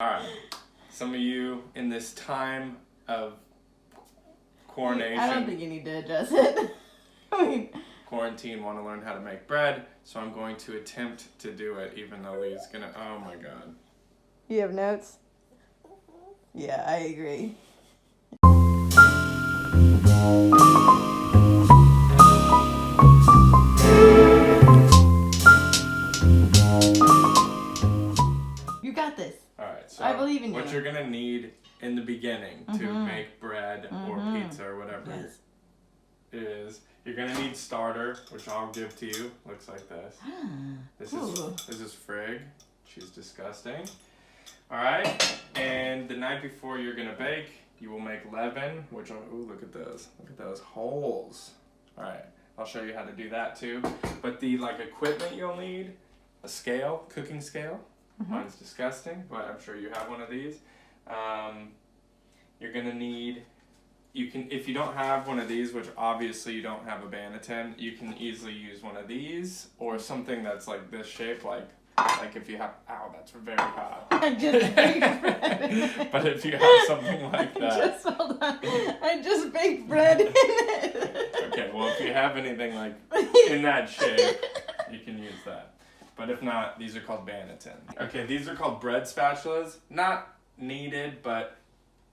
Alright, some of you in this time of coronation. I don't think you need to address it. Quarantine want to learn how to make bread, so I'm going to attempt to do it even though Lee's gonna, oh my god. You have notes? Yeah, I agree. You got this. Alright, so I believe in what you. you're gonna need in the beginning to make bread or pizza or whatever it is, you're gonna need starter, which I'll give to you. Looks like this. This is Frig. She's disgusting. Alright, and the night before you're gonna bake, you will make leaven, which ooh, look at those. Look at those holes. Alright, I'll show you how to do that too. But the equipment you'll need, a scale, cooking scale. Mine's disgusting, but I'm sure you have one of these. You're gonna need, if you don't have one of these, which obviously you don't have a Banneton, you can easily use one of these or something that's like this shape, like if you have, ow, that's very hot. I just baked bread. But if you have something like that. Hold on. I just baked bread in it. Okay, well if you have anything like in that shape, you can use that. But if not, these are called Banneton. Okay, these are called bread spatulas. Not needed, but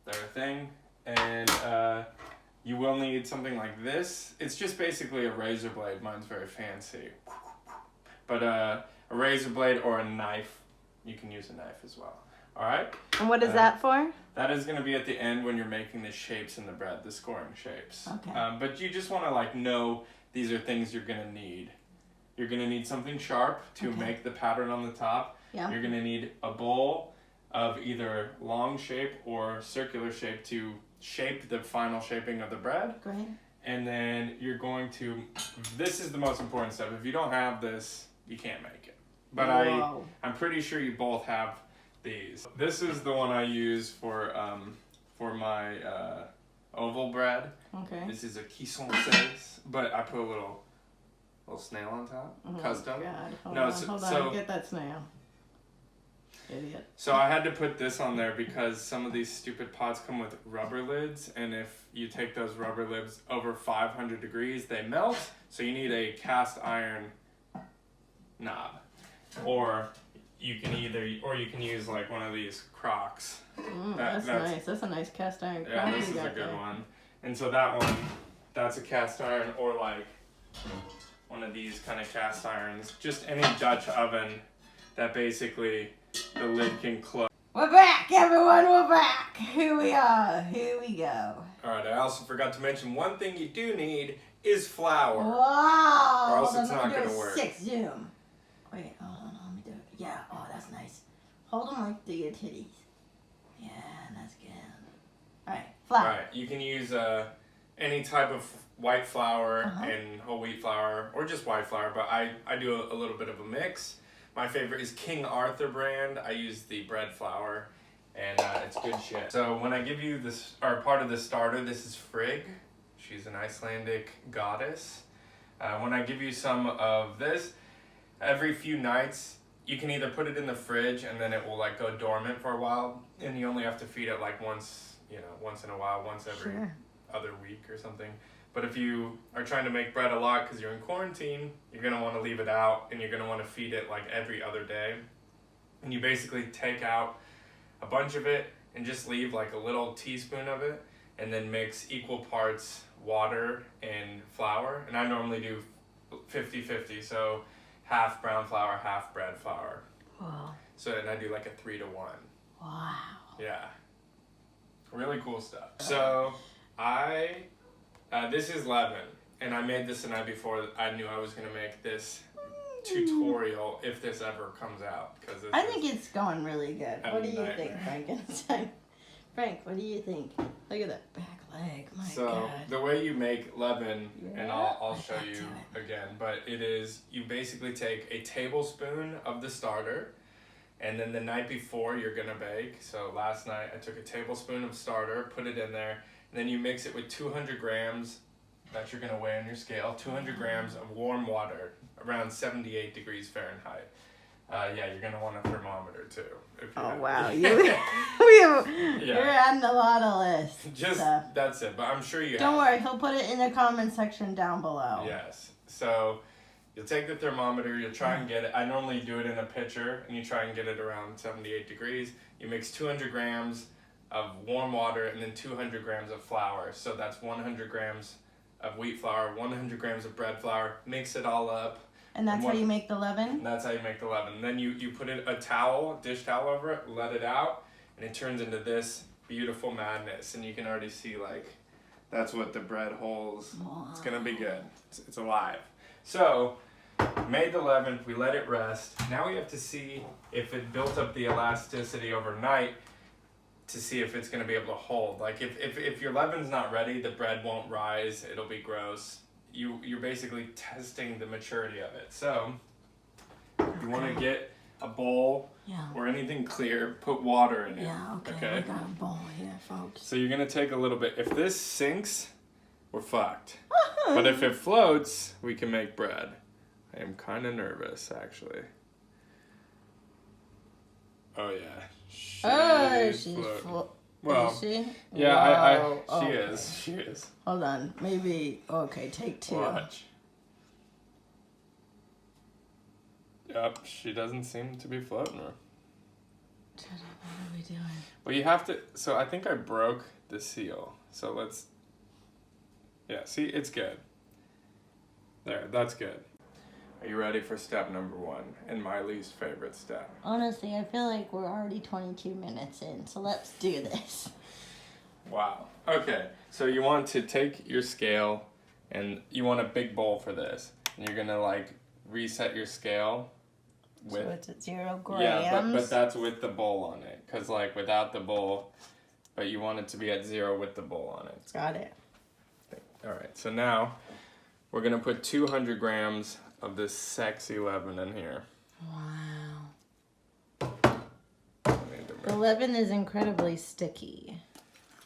they're a thing. And you will need something like this. It's just basically a razor blade. Mine's very fancy. But a razor blade or a knife. You can use a knife as well. All right? And what is that for? That is going to be at the end when you're making the shapes in the bread, the scoring shapes. Okay. But you just want to know these are things you're going to need. You're going to need something sharp to make the pattern on the top. Yeah. You're going to need a bowl of either long shape or circular shape to shape the final shaping of the bread. Great. And then you're going to, this is the most important step. If you don't have this, you can't make it. But I'm pretty sure you both have these. This is the one I use for my oval bread. Okay. This is a caisson seize, but I put a little snail on top. Custom. God. Hold on. Get that snail. Idiot. So I had to put this on there because some of these stupid pots come with rubber lids, and if you take those rubber lids over 500 degrees, they melt. So you need a cast iron knob, or you can use like one of these crocks. That's nice. That's a nice cast iron crock. Yeah, this is a good one. And so that one, that's a cast iron, or like one of these kind of cast irons. Just any Dutch oven that basically the lid can close. We're back, everyone. We're back. Here we are. Here we go. All right. I also forgot to mention one thing you do need is flour. Wow. Or else it's not going to work. 6 zoom. Wait, hold on. Let me do it. Yeah. Oh, that's nice. Hold them like your titties. Yeah, that's good. All right. Flour. All right. You can use any type of white flour and whole wheat flour, or just white flour, but I do a little bit of a mix. My favorite is King Arthur brand. I use the bread flour, and it's good shit. So when I give you this, or part of the starter, this is Frigg. She's an Icelandic goddess. When I give you some of this, every few nights, you can either put it in the fridge and then it will go dormant for a while, and you only have to feed it once in a while, once every other week or something. But if you are trying to make bread a lot because you're in quarantine, you're going to want to leave it out, and you're going to want to feed it every other day. And you basically take out a bunch of it and just leave a little teaspoon of it, and then mix equal parts water and flour. And I normally do 50-50, so half brown flour, half bread flour. Wow. So, and I do a 3-to-1. Wow. Yeah. Really cool stuff. So, this is leaven, and I made this the night before I knew I was going to make this tutorial if this ever comes out. I think it's going really good. What do you think, Frankenstein? Frank, what do you think? Look at that back leg. My God. So the way you make leaven, and I'll show you again, but it is, you basically take a tablespoon of the starter, and then the night before you're going to bake. So last night I took a tablespoon of starter, put it in there, and then you mix it with 200 grams that you're going to weigh on your scale, 200 grams of warm water, around 78 degrees Fahrenheit. Yeah, you're gonna want a thermometer too. Oh wow, you're adding a lot of lists. Just stuff. That's it, but I'm sure you. Don't worry, he'll put it in the comment section down below. Yes. So you'll take the thermometer. You'll try and get it. I normally do it in a pitcher, and you try and get it around 78 degrees. You mix 200 grams of warm water and then 200 grams of flour. So that's 100 grams of wheat flour, 100 grams of bread flour. Mix it all up. And that's how you make the leaven? That's how you make the leaven. Then you put a dish towel over it, let it out, and it turns into this beautiful madness. And you can already see, like, that's what the bread holds. Wow. It's gonna be good. It's alive. So, made the leaven, we let it rest. Now we have to see if it built up the elasticity overnight to see if it's gonna be able to hold. Like, if your leaven's not ready, the bread won't rise, it'll be gross. You're basically testing the maturity of it. So you want to get a bowl or anything clear, put water in it. Yeah, okay. We got a bowl here, folks. So you're going to take a little bit. If this sinks, we're fucked. But if it floats, we can make bread. I am kind of nervous, actually. Oh, yeah. She's floating. Well, is she? Yeah, Whoa. She is. Hold on, maybe, okay, take 2. Watch. Yep, she doesn't seem to be floating. What are we doing? Well, you have to, so I think I broke the seal. So let's, yeah, see, it's good. There, that's good. Are you ready for step number 1 and my least favorite step? Honestly, I feel like we're already 22 minutes in, so let's do this. Wow. Okay, so you want to take your scale and you want a big bowl for this. And you're gonna like reset your scale with... So it's at 0 grams? Yeah, but that's with the bowl on it. Because like without the bowl, but you want it to be at 0 with the bowl on it. Got it. Alright, so now we're gonna put 200 grams of this sexy leaven in here. Wow. The leaven is incredibly sticky.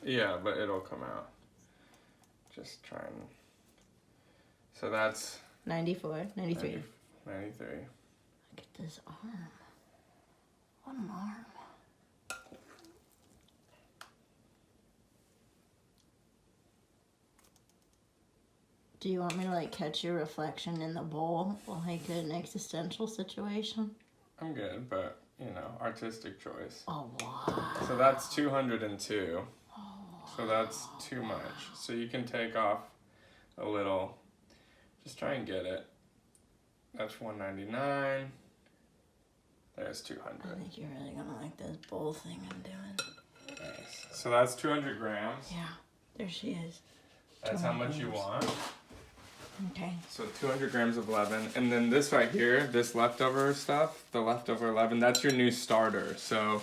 Yeah, but it'll come out. Just try and... So that's... 94, 93. 93. Look at this arm. What an arm. Do you want me to like catch your reflection in the bowl like an existential situation? I'm good, but you know, artistic choice. Oh wow. So that's 202. Oh, so that's too much. So you can take off a little. Just try and get it. That's 199. There's 200. I think you're really gonna like this bowl thing I'm doing. Nice. So that's 200 grams. Yeah, there she is. That's how much you want. Okay. So 200 grams of leaven. And then this right here, this leftover stuff, the leftover leaven, that's your new starter. So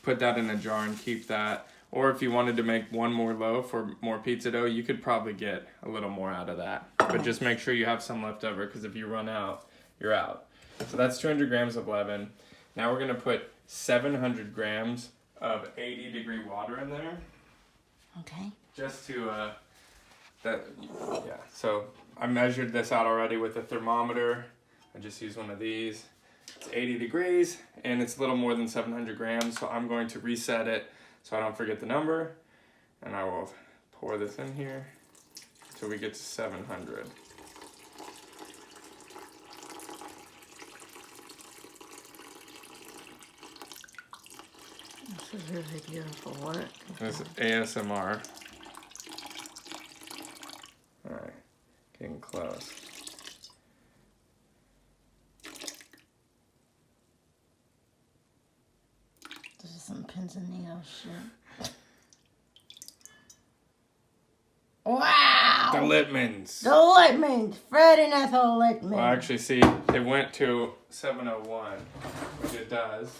put that in a jar and keep that. Or if you wanted to make one more loaf or more pizza dough, you could probably get a little more out of that. But just make sure you have some left over, because if you run out, you're out. So that's 200 grams of leaven. Now we're going to put 700 grams of 80-degree water in there. Okay. Just to, yeah. So I measured this out already with a thermometer. I just used one of these. It's 80 degrees, and it's a little more than 700 grams, so I'm going to reset it so I don't forget the number, and I will pour this in here till we get to 700. This is really beautiful work. This is ASMR. Alright, getting close. This is some pins and needles shit. Wow! The Littmans. The Littmans! Fred and Ethel Littman. Well, actually, see, it went to 701, which it does.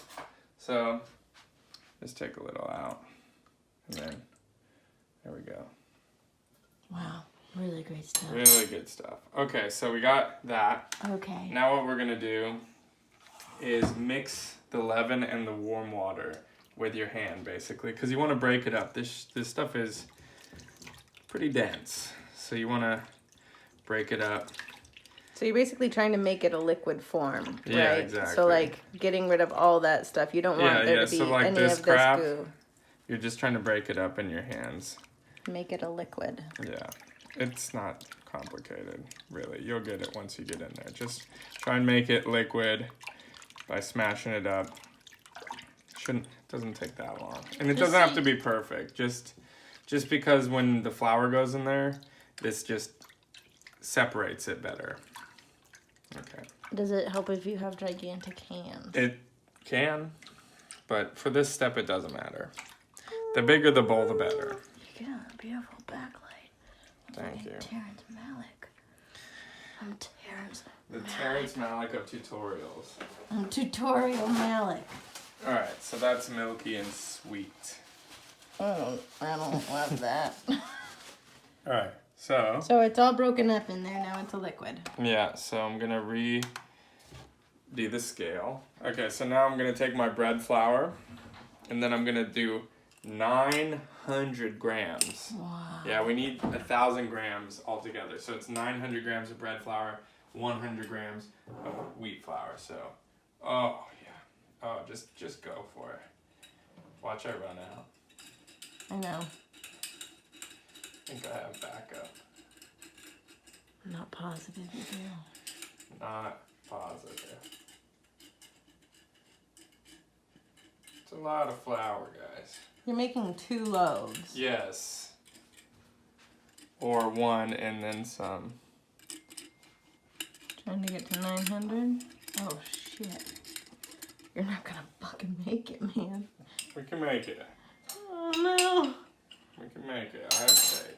So, just take a little out, and then, there we go. Wow, really great stuff. Really good stuff. Okay, so we got that. Okay. Now what we're gonna do is mix the leaven and the warm water with your hand, basically, because you want to break it up. This stuff is pretty dense, so you want to break it up. So you're basically trying to make it a liquid form, Yeah, right? exactly. So like getting rid of all that stuff. You don't want there to be so like any this of crap, this goo. you're just trying to break it up in your hands. Make it a liquid. Yeah, it's not complicated, really. You'll get it once you get in there. Just try and make it liquid by smashing it up. Doesn't take that long. And it doesn't have to be perfect. Just because when the flour goes in there, this just separates it better. Okay. Does it help if you have gigantic hands? It can, but for this step, it doesn't matter. The bigger the bowl, the better. You got a beautiful backlight. Thank you. Terrence Malick. I'm Terrence. The Terrence Malick of tutorials. I'm Tutorial Malick. All right, so that's milky and sweet. I don't love that. All right, so. So it's all broken up in there. Now it's a liquid. Yeah, so I'm gonna redo the scale. Okay, so now I'm gonna take my bread flour, and then I'm gonna do 900 grams. Wow. Yeah, we need 1,000 grams altogether. So it's 900 grams of bread flour, 100 grams of wheat flour. So, oh yeah, oh just go for it. Watch I run out. I know. I think I have backup. I'm not positive you do. Not positive. It's a lot of flour, guys. You're making 2 loaves. Yes. Or 1 and then some. Trying to get to 900. Oh shit. You're not gonna fucking make it, man. We can make it. Oh no. We can make it. I have faith.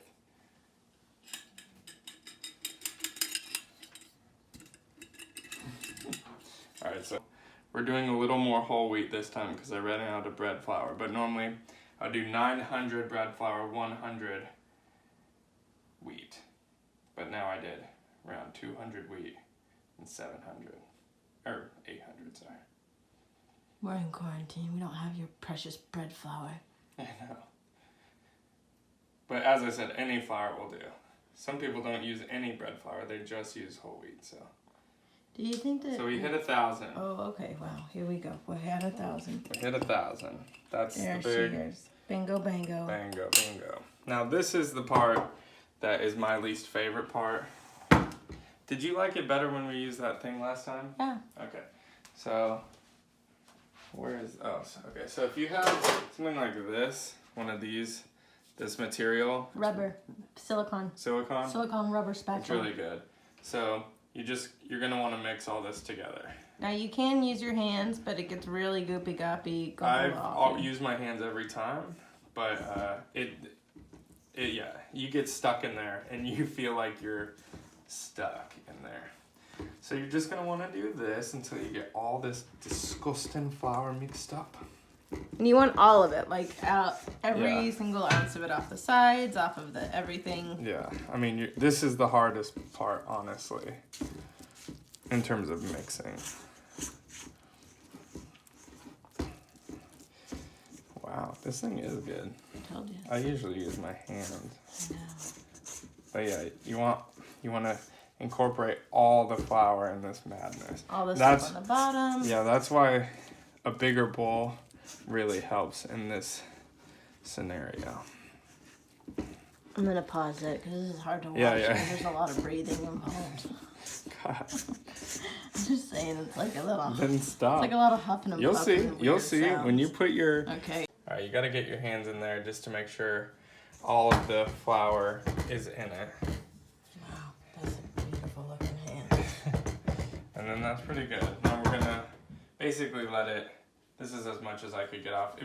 Alright, so we're doing a little more whole wheat this time because I ran out of bread flour. But normally I do 900 bread flour, 100 wheat. But now I did around 200 wheat and 700. Or 800, sorry. We're in quarantine. We don't have your precious bread flour. I know. But as I said, any flour will do. Some people don't use any bread flour, they just use whole wheat, so. Do you think that... So we hit 1,000. Oh, okay. Wow. Here we go. We're at 1,000. We hit 1,000. That's There the she big is. Bingo, bango. bingo, bingo. Now this is the part that is my least favorite part. Did you like it better when we used that thing last time? Yeah. Okay. So, okay. So if you have something like this, one of these, this material. Rubber. Silicone. Silicone? Silicone rubber spatula. It's really good. So you're gonna want to mix all this together. Now you can use your hands, but it gets really goopy goppy. I've used my hands every time, but yeah, you get stuck in there and you feel like you're stuck in there. So you're just gonna want to do this until you get all this disgusting flour mixed up. And you want all of it, like out every Yeah. single ounce of it off the sides, off of the everything. Yeah, I mean, this is the hardest part, honestly, in terms of mixing. Wow, this thing is good. I told you. I usually use my hands. I know. But yeah, you want to incorporate all the flour in this madness. All the stuff on the bottom. Yeah, that's why a bigger bowl really helps in this scenario. I'm going to pause it because this is hard to watch. Yeah, yeah. And there's a lot of breathing involved. God. I'm just saying, it's like a little... Then stop. It's like a lot of huffing and You'll puffing see. and You'll weird see sounds. when you put your... Okay. All right, you got to get your hands in there just to make sure all of the flour is in it. Wow, that's a beautiful looking hand. And then that's pretty good. Now we're gonna basically let it, this is as much as I could get off.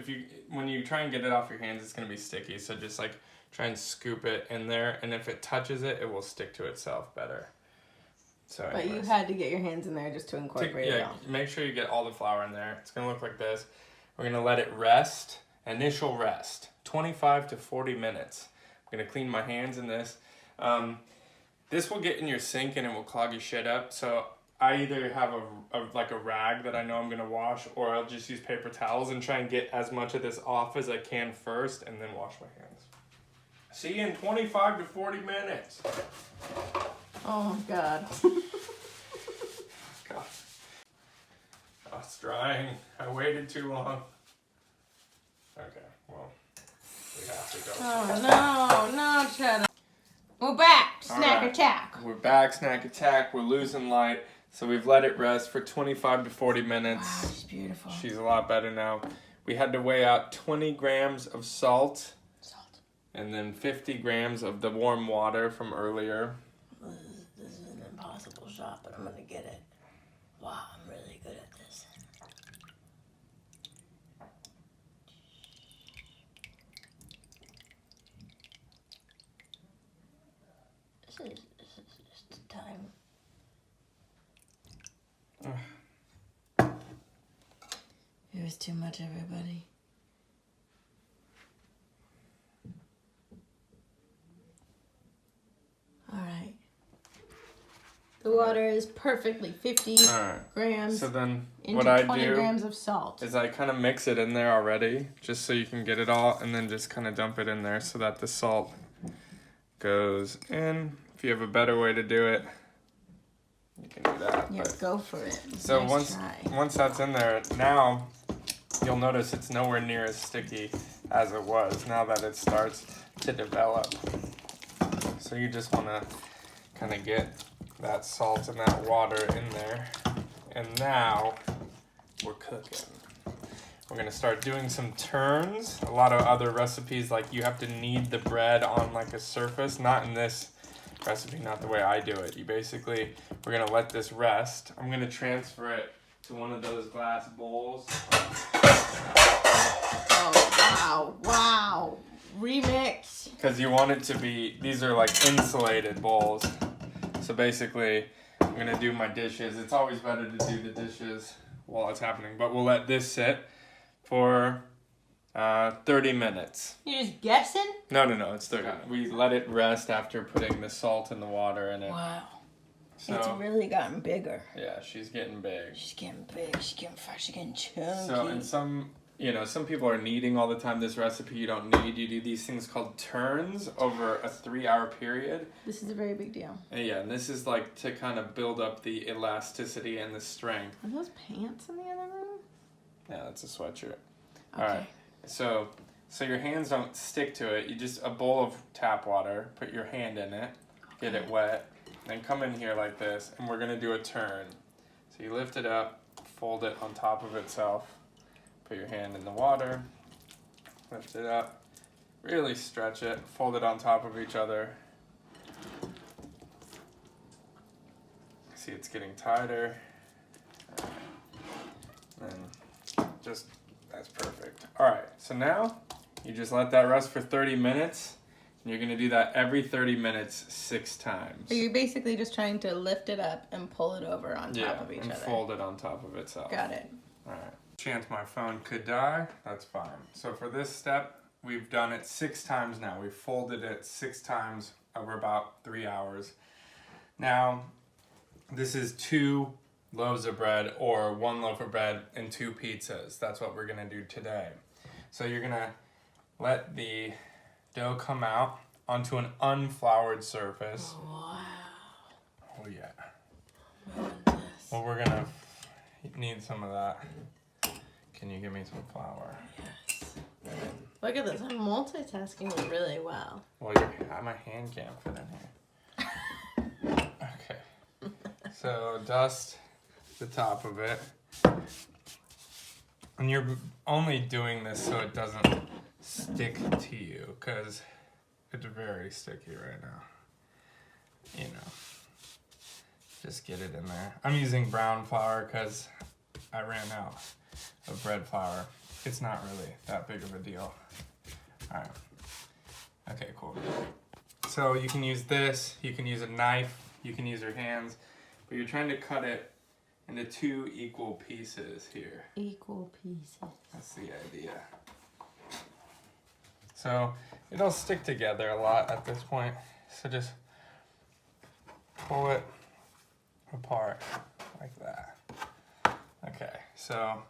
When you try and get it off your hands, it's gonna be sticky. So just like try and scoop it in there. And if it touches it, it will stick to itself better. So But you anyways. had to get your hands in there just to incorporate it Yeah, all. make sure you get all the flour in there. It's gonna look like this. We're gonna let it rest, initial rest, 25 to 40 minutes. I'm gonna clean my hands in this. This will get in your sink and it will clog your shit up. So I either have a rag that I know I'm gonna wash, or I'll just use paper towels and try and get as much of this off as I can first and then wash my hands. See you in 25 to 40 minutes. Oh my god. God. Oh, it's drying. I waited too long. Okay, well, we have to go. Oh no, Cheddar. We're back. Snack Alright. attack. We're back, snack attack. We're losing light. So we've let it rest for 25 to 40 minutes. Wow, she's beautiful. She's a lot better now. We had to weigh out 20 grams of salt. And then 50 grams of the warm water from earlier. This is an impossible shot, but I'm gonna get it. Wow, I'm really good at this. This is just the time. It was too much, everybody. All right. The water is perfectly 50 Alright. grams So then into what I 20 do grams of salt. is I kind of mix it in there already, just so you can get it all, and then just kind of dump it in there so that the salt goes in. If you have a better way to do it, you can do that. Yeah, but- go for it. So Nice try. once that's in there, now you'll notice it's nowhere near as sticky as it was now that it starts to develop. So you just want to kind of get that salt and that water in there. And now we're cooking. We're going to start doing some turns. A lot of other recipes, like you have to knead the bread on like a surface. Not in this recipe, not the way I do it. You basically, we're going to let this rest. I'm going to transfer it to one of those glass bowls. Oh, wow. Remix. Because you want it to be, these are like insulated bowls. So basically, I'm going to do my dishes. It's always better to do the dishes while it's happening. But we'll let this sit for 30 minutes. You're just guessing? No, it's 30. We let it rest after putting the salt and the water in it. Wow. So, It's really gotten bigger. yeah, she's getting big. She's getting big. She's getting fresh. She's getting chunky. So, and some people are kneading all the time. This recipe you don't need. You do these things called turns over a 3-hour period. This is a very big deal. And yeah, and this is like to kind of build up the elasticity and the strength. Are those pants in the other room? Yeah, that's a sweatshirt. Okay. All right. So your hands don't stick to it. You just, a bowl of tap water, put your hand in it, get it wet, then come in here like this, and we're gonna do a turn. So you lift it up, fold it on top of itself, put your hand in the water, lift it up, really stretch it, fold it on top of each other. See, it's getting tighter. And just, that's perfect. All right, so now you just let that rest for 30 minutes. And you're gonna do that every 30 minutes 6 times. So you're basically just trying to lift it up and pull it over on top of each and other. fold it on top of itself. Got it. All right. Chance my phone could die, that's fine. So for this step, we've done it 6 times now. We've folded it 6 times over about 3 hours. Now, this is 2 loaves of bread or 1 loaf of bread and 2 pizzas. That's what we're gonna do today. So you're gonna let the dough come out onto an unfloured surface. Wow. Oh yeah. Goodness. Well, we're gonna need some of that. Can you give me some flour? Yes. Look at this. I'm multitasking really well. Well, my hand can't fit in here. Okay. So dust the top of it. And you're only doing this so it doesn't stick to you, because it's very sticky right now. You know. Just get it in there. I'm using brown flour because I ran out of bread flour. It's not really that big of a deal. Alright. Okay, cool. So you can use this, you can use a knife, you can use your hands, but you're trying to cut it into 2 equal pieces here. Equal pieces. That's the idea. So it'll stick together a lot at this point. So just pull it apart like that. Okay, so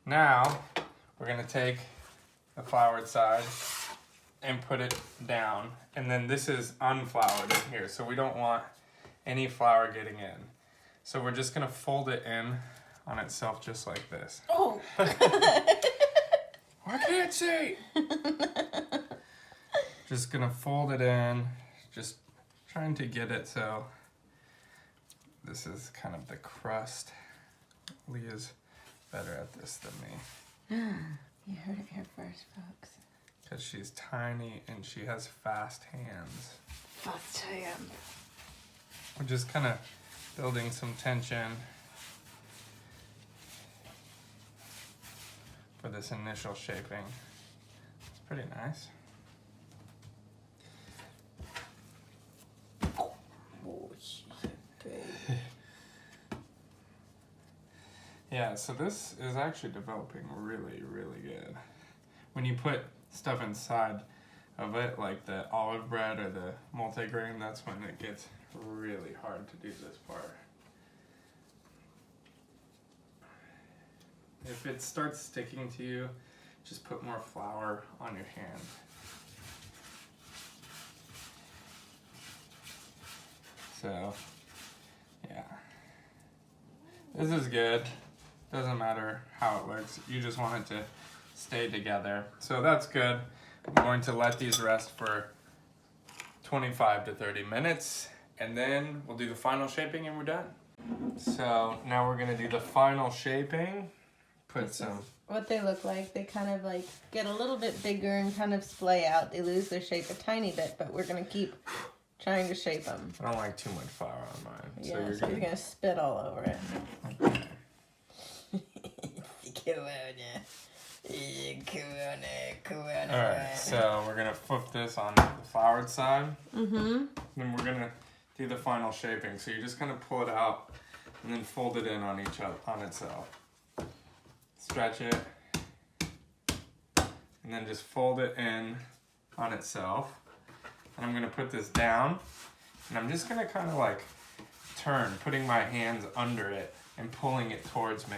now we're gonna take the floured side and put it down. And then this is unfloured in here, so we don't want any flour getting in. So we're just gonna fold it in on itself just like this. Oh. I can't see. Just gonna fold it in, just trying to get it so this is kind of the crust. Leah's better at this than me. You heard it here first, folks. Because she's tiny and she has fast hands. Fast hand. We're just kind of building some tension for this initial shaping. It's pretty nice. Oh, she's a baby. Yeah, so this is actually developing really, really good. When you put stuff inside of it, like the olive bread or the multigrain, that's when it gets really hard to do this part. If it starts sticking to you, just put more flour on your hand. So, yeah. This is good. Doesn't matter how it looks. You just want it to stay together. So that's good. I'm going to let these rest for 25 to 30 minutes. And then we'll do the final shaping and we're done. So now we're gonna do the final shaping. Put some... What they look like, they kind of like get a little bit bigger and kind of splay out. They lose their shape a tiny bit, but we're gonna keep trying to shape them. I don't like too much flour on mine. Yeah, so you're gonna spit all over it. Okay. Alright, so we're gonna flip this on the floured side. Mm-hmm. Then we're gonna do the final shaping. So you just kind of pull it out and then fold it in on itself. Stretch it, and then just fold it in on itself. And I'm gonna put this down, and I'm just gonna kind of like turn, putting my hands under it and pulling it towards me.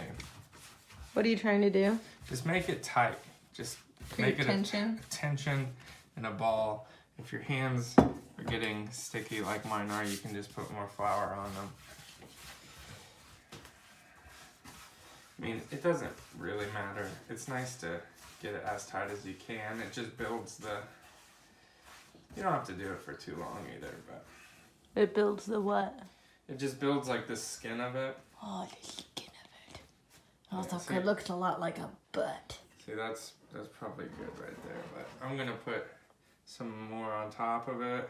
What are you trying to do? Just make it tight. Just Create make it tension. a tension in a ball. If your hands are getting sticky like mine are, you can just put more flour on them. I mean, it doesn't really matter. It's nice to get it as tight as you can. It just builds the... You don't have to do it for too long either, but... It builds the what? It just builds like the skin of it. Oh, the skin of it. Also, see? it looks a lot like a butt. See, that's probably good right there, but I'm gonna put some more on top of it,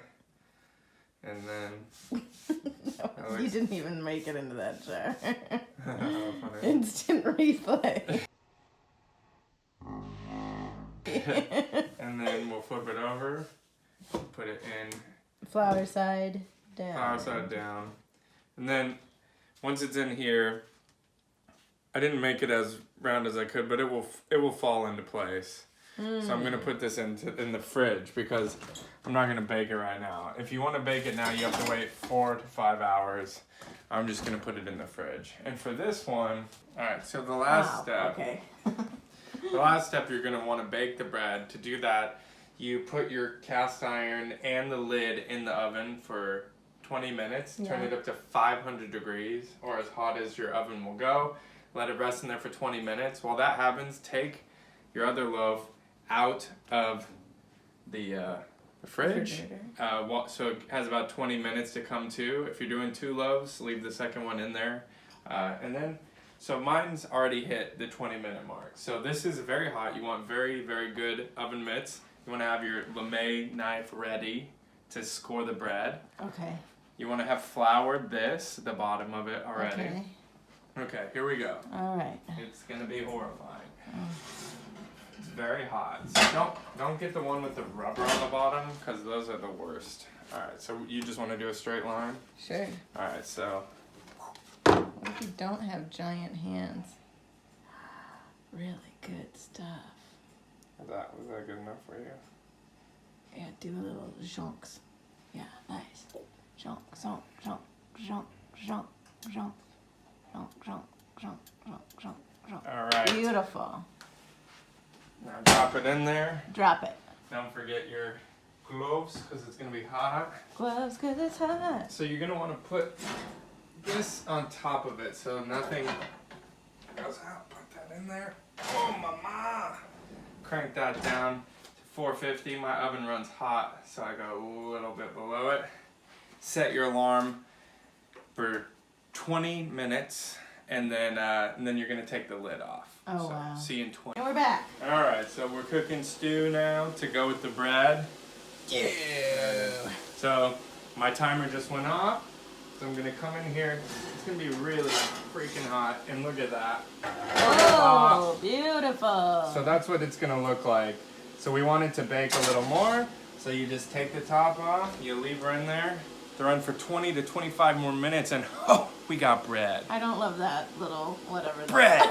and then... No, you didn't even make it into that jar. Funny. Instant replay. And then we'll flip it over, put it in Flour side down. flour side down, and then once it's in here, I didn't make it as round as I could, but it will fall into place. So I'm gonna put this in the fridge because I'm not gonna bake it right now. If you want to bake it now, you have to wait 4 to 5 hours. I'm just gonna put it in the fridge. And for this one, all right. So the last step. Okay. The last step, you're gonna want to bake the bread. To do that, you put your cast iron and the lid in the oven for 20 minutes. Turn it up to 500 degrees, or as hot as your oven will go. Let it rest in there for 20 minutes. While that happens, take your other loaf out of the fridge. So it has about 20 minutes to come to. If you're doing 2 loaves, leave the second one in there. And then, so mine's already hit the 20-minute mark. So this is very hot. You want very, very good oven mitts. You want to have your lame knife ready to score the bread. Okay. You want to have floured the bottom of it already. Okay. Okay, here we go. All right. It's gonna be horrifying. It's very hot. So don't get the one with the rubber on the bottom, because those are the worst. All right, so you just want to do a straight line? Sure. All right, so What if you don't have giant hands? Really good stuff. was that good enough for you? Yeah, do a little jonks. Yeah, nice. Jonk, zonk, jonk, jonk, jonk, jonk, jonk, jonk, jonk, jonk, jonk, jonk. All right. Beautiful. Now drop it in there. Drop it. Don't forget your gloves, because it's gonna be hot. Gloves, cause it's hot. So you're gonna want to put this on top of it so nothing goes out. Put that in there. Oh, mama! Crank that down to 450. My oven runs hot, so I go a little bit below it. Set your alarm for 20 minutes, and then you're gonna take the lid off. Oh, so, wow. See you in 20. And we're back. All right, so we're cooking stew now to go with the bread. Yeah. So my timer just went off. So I'm gonna come in here. It's gonna be really freaking hot, and look at that. Oh, beautiful. So that's what it's gonna look like. So we want it to bake a little more. So you just take the top off, you leave her in there, throw in for 20 to 25 more minutes, and oh, we got bread. I don't love that little whatever. Bread!